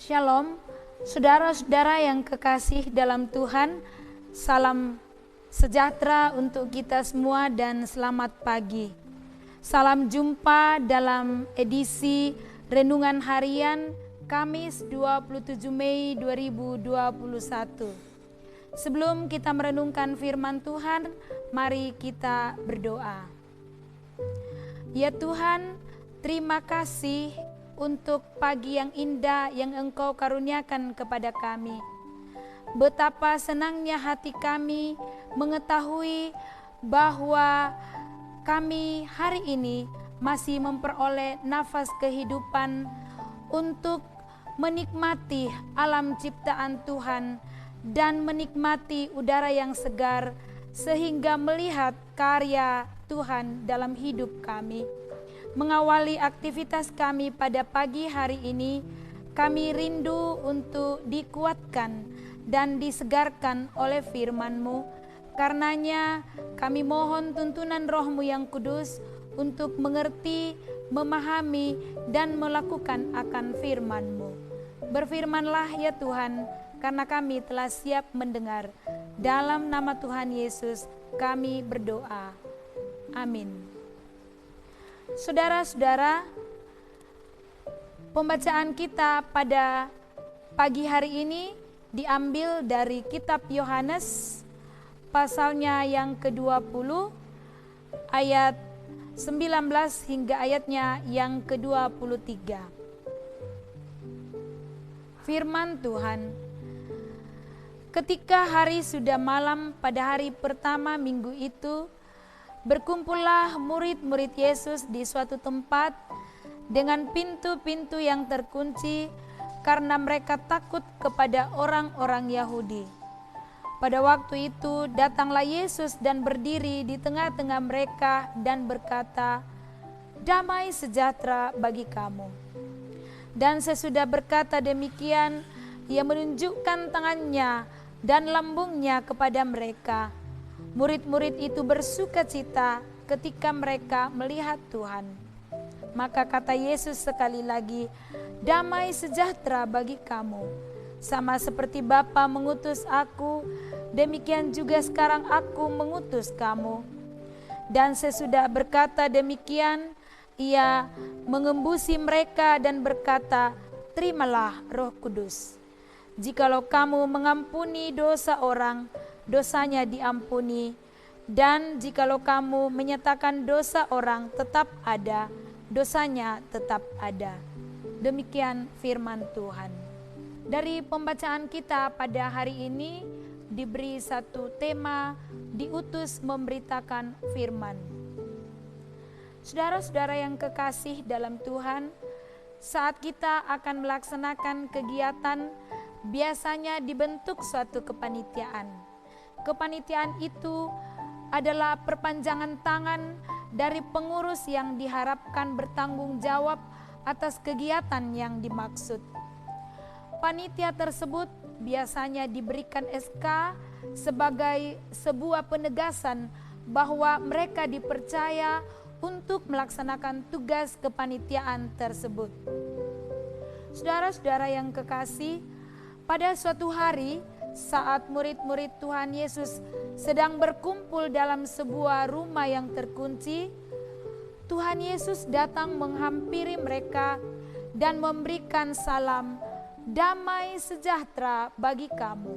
Shalom, saudara-saudara yang kekasih dalam Tuhan, salam sejahtera untuk kita semua dan selamat pagi. Salam jumpa dalam edisi Renungan Harian Kamis 27 Mei 2021. Sebelum kita merenungkan firman Tuhan, mari kita berdoa. Ya Tuhan, terima kasih untuk pagi yang indah yang Engkau karuniakan kepada kami. Betapa senangnya hati kami mengetahui bahwa kami hari ini masih memperoleh nafas kehidupan untuk menikmati alam ciptaan Tuhan dan menikmati udara yang segar sehingga melihat karya Tuhan dalam hidup kami. Mengawali aktivitas kami pada pagi hari ini, kami rindu untuk dikuatkan dan disegarkan oleh firman-Mu. Karenanya kami mohon tuntunan Roh-Mu yang kudus untuk mengerti, memahami, dan melakukan akan firman-Mu. Berfirmanlah ya Tuhan, karena kami telah siap mendengar. Dalam nama Tuhan Yesus kami berdoa. Amin. Saudara-saudara, pembacaan kita pada pagi hari ini diambil dari kitab Yohanes pasalnya yang ke-20 ayat 19 hingga ayatnya yang ke-23. Firman Tuhan. Ketika hari sudah malam pada hari pertama minggu itu, berkumpullah murid-murid Yesus di suatu tempat dengan pintu-pintu yang terkunci karena mereka takut kepada orang-orang Yahudi. Pada waktu itu datanglah Yesus dan berdiri di tengah-tengah mereka dan berkata, "Damai sejahtera bagi kamu." Dan sesudah berkata demikian, Ia menunjukkan tangannya dan lambungnya kepada mereka. Murid-murid itu bersukacita ketika mereka melihat Tuhan. Maka kata Yesus sekali lagi, "Damai sejahtera bagi kamu. Sama seperti Bapa mengutus aku, demikian juga sekarang aku mengutus kamu." Dan sesudah berkata demikian, Ia mengembusi mereka dan berkata, "Terimalah Roh Kudus. Jikalau kamu mengampuni dosa orang, dosanya diampuni, dan jikalau kamu menyatakan dosa orang tetap ada, dosanya tetap ada." Demikian firman Tuhan. Dari pembacaan kita pada hari ini diberi satu tema, diutus memberitakan firman. Saudara-saudara yang kekasih dalam Tuhan, saat kita akan melaksanakan kegiatan, biasanya dibentuk suatu kepanitiaan. Kepanitiaan itu adalah perpanjangan tangan dari pengurus yang diharapkan bertanggung jawab atas kegiatan yang dimaksud. Panitia tersebut biasanya diberikan SK sebagai sebuah penegasan bahwa mereka dipercaya untuk melaksanakan tugas kepanitiaan tersebut. Saudara-saudara yang kekasih, pada suatu hari saat murid-murid Tuhan Yesus sedang berkumpul dalam sebuah rumah yang terkunci, Tuhan Yesus datang menghampiri mereka dan memberikan salam, "Damai sejahtera bagi kamu."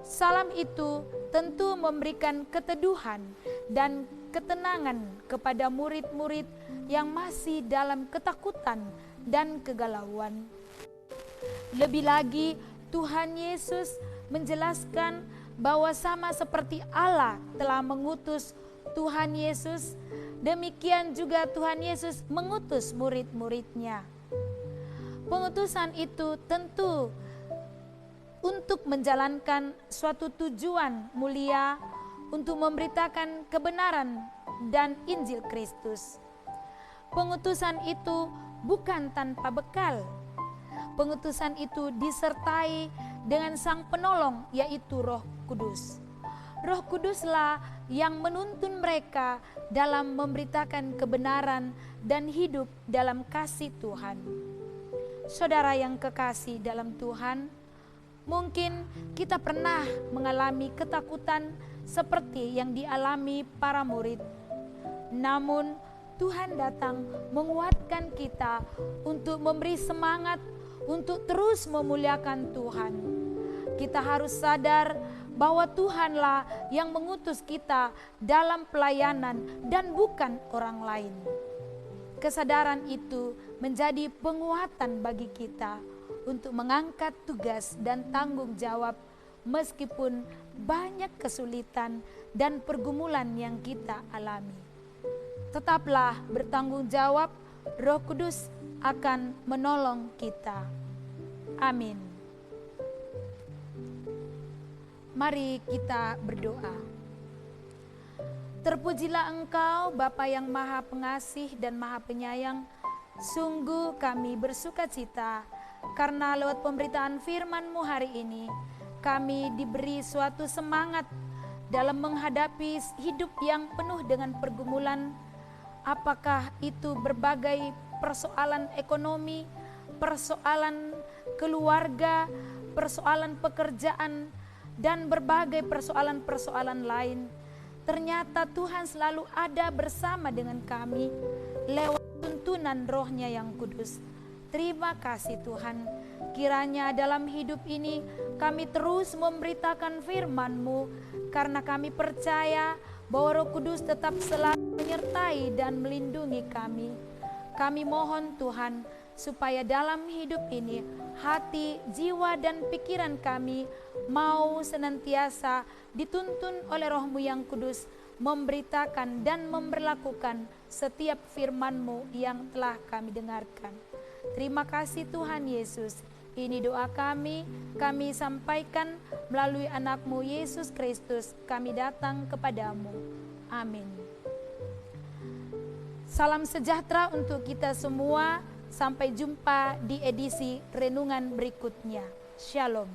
Salam itu tentu memberikan keteduhan dan ketenangan kepada murid-murid yang masih dalam ketakutan dan kegalauan. Lebih lagi, Tuhan Yesus menjelaskan bahwa sama seperti Allah telah mengutus Tuhan Yesus, demikian juga Tuhan Yesus mengutus murid-muridnya. Pengutusan itu tentu untuk menjalankan suatu tujuan mulia untuk memberitakan kebenaran dan Injil Kristus. Pengutusan itu bukan tanpa bekal. Pengutusan itu disertai dengan Sang Penolong, yaitu Roh Kudus. Roh Kuduslah yang menuntun mereka dalam memberitakan kebenaran dan hidup dalam kasih Tuhan. Saudara yang kekasih dalam Tuhan, mungkin kita pernah mengalami ketakutan seperti yang dialami para murid. Namun Tuhan datang menguatkan kita untuk memberi semangat untuk terus memuliakan Tuhan. Kita harus sadar bahwa Tuhanlah yang mengutus kita dalam pelayanan dan bukan orang lain. Kesadaran itu menjadi penguatan bagi kita untuk mengangkat tugas dan tanggung jawab meskipun banyak kesulitan dan pergumulan yang kita alami. Tetaplah bertanggung jawab, Roh Kudus akan menolong kita. Amin. Mari kita berdoa. Terpujilah Engkau, Bapa yang Maha Pengasih dan Maha Penyayang. Sungguh kami bersuka cita karena lewat pemberitaan firman-Mu hari ini, kami diberi suatu semangat dalam menghadapi hidup yang penuh dengan pergumulan. Apakah itu berbagai persoalan ekonomi, persoalan keluarga, persoalan pekerjaan, dan berbagai persoalan-persoalan lain. Ternyata Tuhan selalu ada bersama dengan kami lewat tuntunan Roh-Nya yang kudus. Terima kasih Tuhan, kiranya dalam hidup ini kami terus memberitakan firman-Mu, karena kami percaya bahwa Roh Kudus tetap selalu menyertai dan melindungi kami. Kami mohon Tuhan, supaya dalam hidup ini hati, jiwa, dan pikiran kami mau senantiasa dituntun oleh Roh-Mu yang kudus, memberitakan dan memberlakukan setiap firman-Mu yang telah kami dengarkan. Terima kasih Tuhan Yesus. Ini doa kami sampaikan melalui anak-Mu Yesus Kristus. Kami datang kepadamu. Amin. Salam sejahtera untuk kita semua. Sampai jumpa di edisi renungan berikutnya. Shalom.